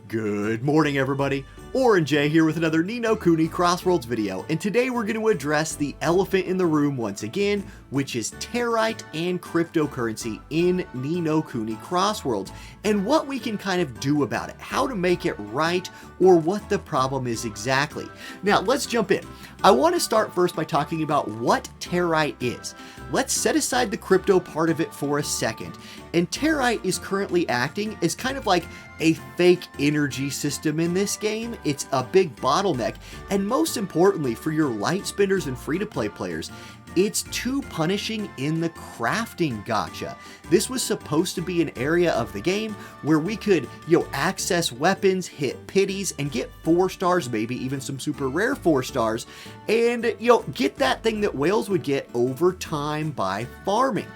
Good morning, everybody. Orange J here with another No Kuni Crossworlds video, and today we're going to address the elephant in the room once again, which is TERRITE and cryptocurrency in No Kuni Crossworlds, and what we can kind of do about it, how to make it right, or what the problem is exactly. Now, let's jump in. I want to start first by talking about what TERRITE is. Let's set aside the crypto part of it for a second. And TERRITE is currently acting as kind of like a fake energy system in this game. It's a big bottleneck, and most importantly for your light spenders and free-to-play players, it's too punishing in the crafting gacha. This was supposed to be an area of the game where we could, access weapons, hit pities, and get 4 stars, maybe even some super rare 4 stars, and, get that thing that whales would get over time by farming.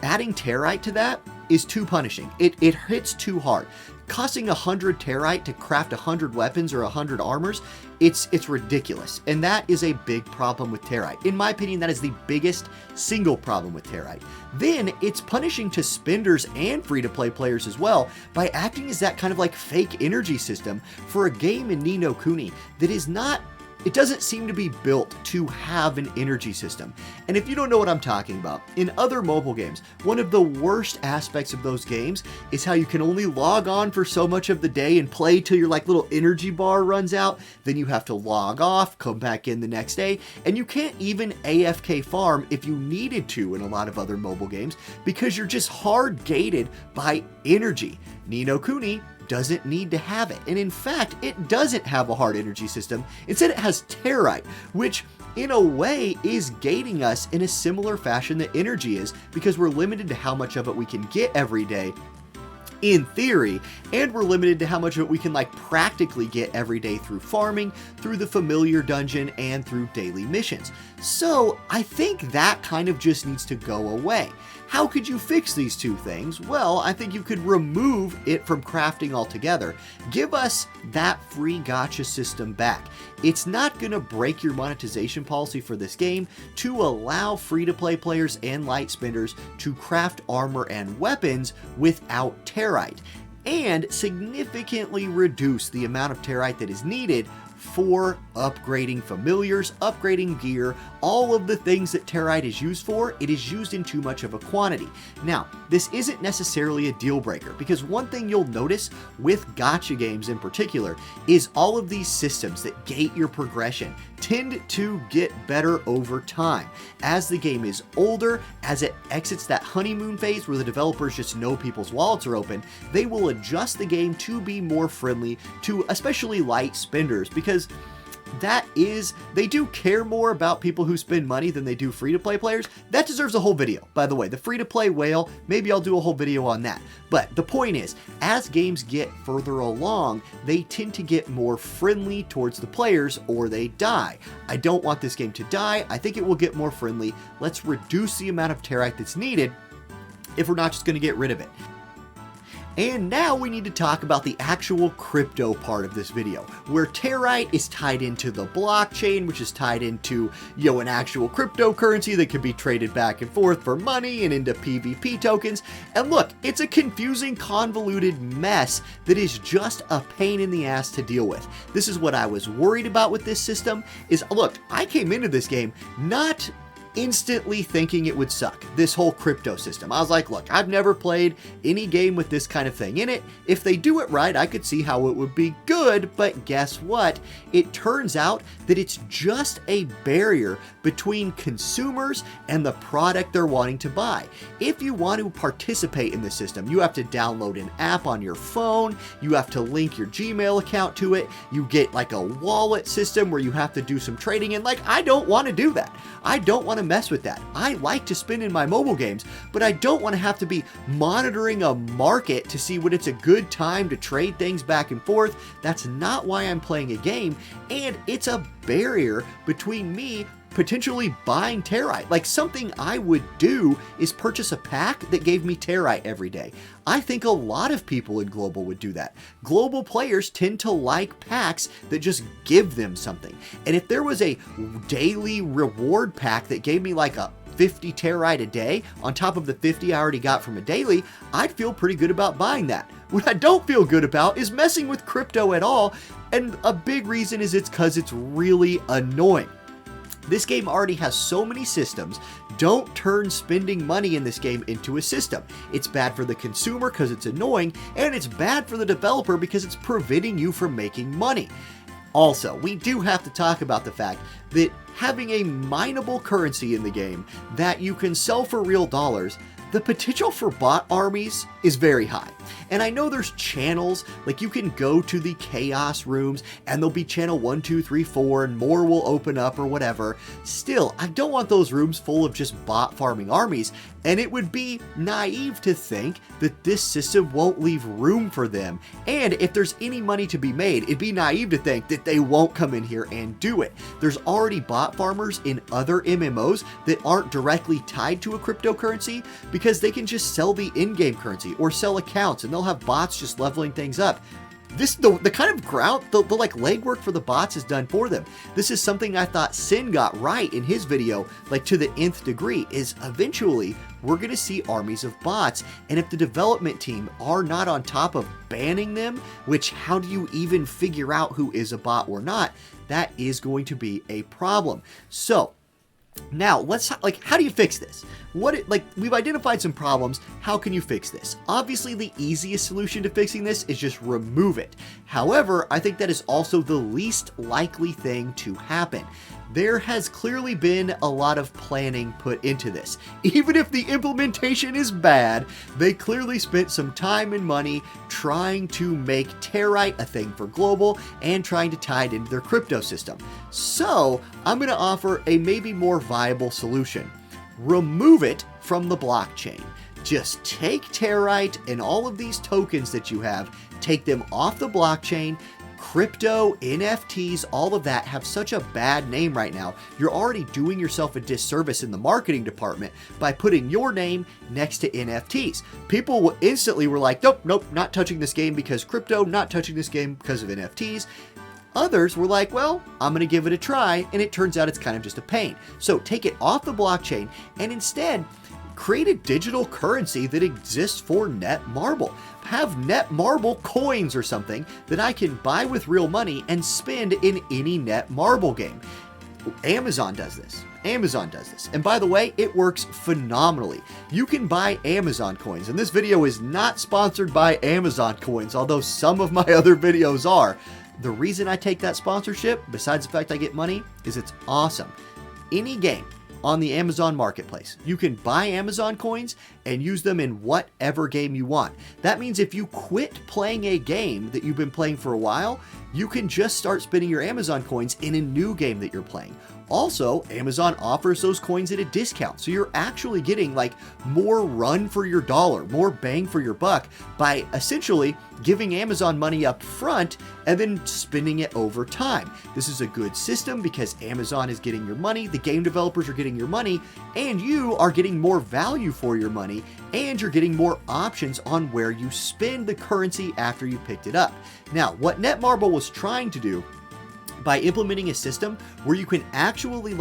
Adding TERRITE to that is too punishing. It hits too hard. Costing 100 TERRITE to craft 100 weapons or 100 armors, it's ridiculous. And that is a big problem with TERRITE. In my opinion, that is the biggest single problem with TERRITE. Then it's punishing to spenders and free-to-play players as well by acting as that kind of like fake energy system for a game in Ni no Kuni that is not. It doesn't seem to be built to have an energy system. And if you don't know what I'm talking about, in other mobile games, one of the worst aspects of those games is how you can only log on for so much of the day and play till your little energy bar runs out. Then you have to log off, come back in the next day, and you can't even AFK farm if you needed to in a lot of other mobile games because you're just hard gated by energy. Ni no Kuni doesn't need to have it, and in fact it doesn't have a hard energy system. Instead it has TERRITE, which in a way is gating us in a similar fashion that energy is, because we're limited to how much of it we can get every day in theory, and we're limited to how much of it we can practically get every day through farming, through the familiar dungeon, and through daily missions. So I think that kind of just needs to go away. How could you fix these two things? Well, I think you could remove it from crafting altogether. Give us that free gacha system back. It's not going to break your monetization policy for this game to allow free-to-play players and light spenders to craft armor and weapons without TERRITE, and significantly reduce the amount of TERRITE that is needed for upgrading familiars, upgrading gear, all of the things that TERRITE is used for. It is used in too much of a quantity. Now, this isn't necessarily a deal breaker, because one thing you'll notice with gacha games in particular is all of these systems that gate your progression tend to get better over time. As the game is older, as it exits that honeymoon phase where the developers just know people's wallets are open, they will adjust the game to be more friendly to especially light spenders, because they do care more about people who spend money than they do free-to-play players. That deserves a whole video, by the way. The free-to-play whale, maybe I'll do a whole video on that. But the point is, as games get further along, they tend to get more friendly towards the players, or they die. I don't want this game to die. I think it will get more friendly. Let's reduce the amount of TERRITE that's needed if we're not just going to get rid of it. And now we need to talk about the actual crypto part of this video, where TERRITE is tied into the blockchain, which is tied into, an actual cryptocurrency that can be traded back and forth for money and into PvP tokens. And look, it's a confusing, convoluted mess that is just a pain in the ass to deal with. This is what I was worried about with this system, is look, I came into this game not instantly thinking it would suck, this whole crypto system. I was like, look, I've never played any game with this kind of thing in it. If they do it right, I could see how it would be good, but guess what? It turns out that it's just a barrier between consumers and the product they're wanting to buy. If you want to participate in the system, you have to download an app on your phone, you have to link your Gmail account to it, you get a wallet system where you have to do some trading, and I don't want to do that. I don't want to mess with that. I like to spend in my mobile games, but I don't want to have to be monitoring a market to see when it's a good time to trade things back and forth. That's not why I'm playing a game, and it's a barrier between me potentially buying TERRITE. Something I would do is purchase a pack that gave me TERRITE every day. I think a lot of people in global would do that. Global players tend to like packs that just give them something. And if there was a daily reward pack that gave me a 50 TERRITE a day on top of the 50 I already got from a daily, I'd feel pretty good about buying that. What I don't feel good about is messing with crypto at all, and a big reason is it's because it's really annoying. This game already has so many systems. Don't turn spending money in this game into a system. It's bad for the consumer because it's annoying, and it's bad for the developer because it's preventing you from making money. Also, we do have to talk about the fact that having a mineable currency in the game that you can sell for real dollars, the potential for bot armies is very high. And I know there's channels, like you can go to the chaos rooms and there'll be channel 1, 2, 3, 4 and more will open up or whatever. Still, I don't want those rooms full of just bot farming armies, and it would be naive to think that this system won't leave room for them. And if there's any money to be made, it'd be naive to think that they won't come in here and do it. There's already bot farmers in other MMOs that aren't directly tied to a cryptocurrency because they can just sell the in-game currency or sell accounts and they'll have bots just leveling things up. The kind of ground, the like legwork for the bots is done for them. This is something I thought Sin got right in his video, like to the nth degree, is eventually we're going to see armies of bots, and if the development team are not on top of banning them, which how do you even figure out who is a bot or not, that is going to be a problem. So now let's, like, how do you fix this? We've identified some problems. How can you fix this? Obviously, the easiest solution to fixing this is just remove it. However, I think that is also the least likely thing to happen. There has clearly been a lot of planning put into this. Even if the implementation is bad, they clearly spent some time and money trying to make TERRITE a thing for global and trying to tie it into their crypto system. So I'm going to offer a maybe more viable solution. Remove it from the blockchain. Just take TERRITE and all of these tokens that you have, take them off the blockchain. Crypto, NFTs, all of that have such a bad name right now. You're already doing yourself a disservice in the marketing department by putting your name next to NFTs. People instantly were like, nope, not touching this game because crypto, not touching this game because of NFTs. Others were like, well, I'm going to give it a try, and it turns out it's kind of just a pain. So take it off the blockchain and instead create a digital currency that exists for Netmarble. Have Netmarble coins or something that I can buy with real money and spend in any Netmarble game. Amazon does this. Amazon does this. And by the way, it works phenomenally. You can buy Amazon coins, and this video is not sponsored by Amazon coins, although some of my other videos are. The reason I take that sponsorship, besides the fact I get money, is it's awesome. Any game on the Amazon marketplace, you can buy Amazon coins and use them in whatever game you want. That means if you quit playing a game that you've been playing for a while, you can just start spending your Amazon coins in a new game that you're playing. Also, Amazon offers those coins at a discount, so you're actually getting like more run for your dollar, more bang for your buck by essentially giving Amazon money up front and then spending it over time. This is a good system because Amazon is getting your money, the game developers are getting your money, and you are getting more value for your money, and you're getting more options on where you spend the currency after you picked it up. Now, what Netmarble was trying to do by implementing a system where you can actually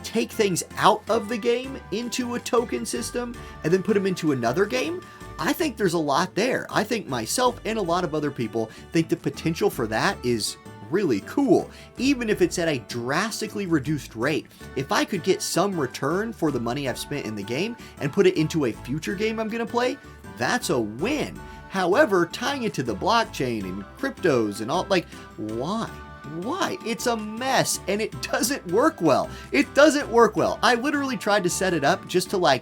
take things out of the game into a token system and then put them into another game, I think there's a lot there. I think myself and a lot of other people think the potential for that is really cool, even if it's at a drastically reduced rate. If I could get some return for the money I've spent in the game and put it into a future game I'm going to play, that's a win. However, tying it to the blockchain and cryptos and all, why? Why? It's a mess and it doesn't work well. It doesn't work well. I literally tried to set it up just to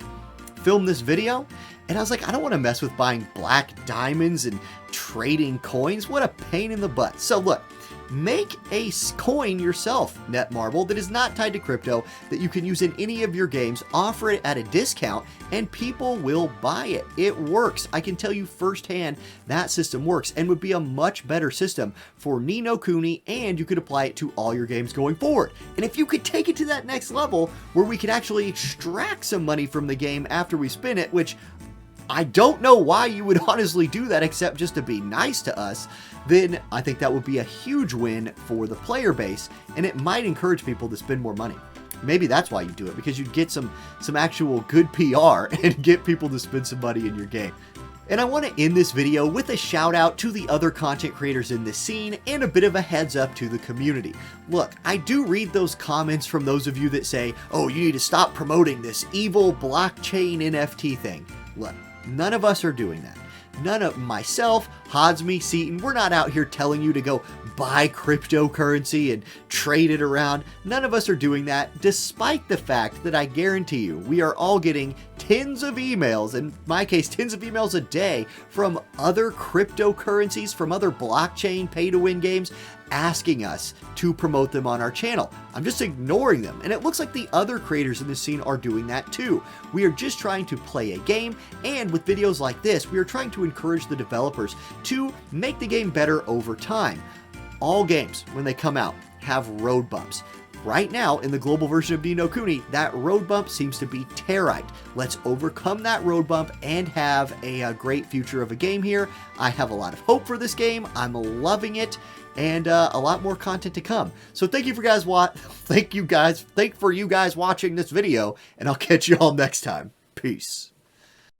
film this video, and I was like, I don't want to mess with buying black diamonds and trading coins. What a pain in the butt. So look, make a coin yourself, Netmarble, that is not tied to crypto, that you can use in any of your games, offer it at a discount, and people will buy it. It works. I can tell you firsthand that system works and would be a much better system for No Kuni, and you could apply it to all your games going forward. And if you could take it to that next level where we could actually extract some money from the game after we spin it, which I don't know why you would honestly do that except just to be nice to us, then I think that would be a huge win for the player base, and it might encourage people to spend more money. maybe that's why you do it, because you'd get some actual good PR and get people to spend some money in your game. And I want to end this video with a shout out to the other content creators in this scene and a bit of a heads up to the community. Look, I do read those comments from those of you that say, oh, you need to stop promoting this evil blockchain NFT thing. Look, none of us are doing that. None of myself, Hodsme, Seaton, we're not out here telling you to go buy cryptocurrency and trade it around. None of us are doing that, despite the fact that I guarantee you, we are all getting tens of emails, in my case, tens of emails a day from other cryptocurrencies, from other blockchain pay-to-win games, asking us to promote them on our channel. I'm just ignoring them, and it looks like the other creators in this scene are doing that too. We are just trying to play a game, and with videos like this, we are trying to encourage the developers to make the game better over time. All games, when they come out, have road bumps. Right now, in the global version of No Kuni, that road bump seems to be TERRITE. Let's overcome that road bump and have a great future of a game here. I have a lot of hope for this game. I'm loving it, and a lot more content to come. So thank you for you guys watching this video, and I'll catch you all next time. Peace.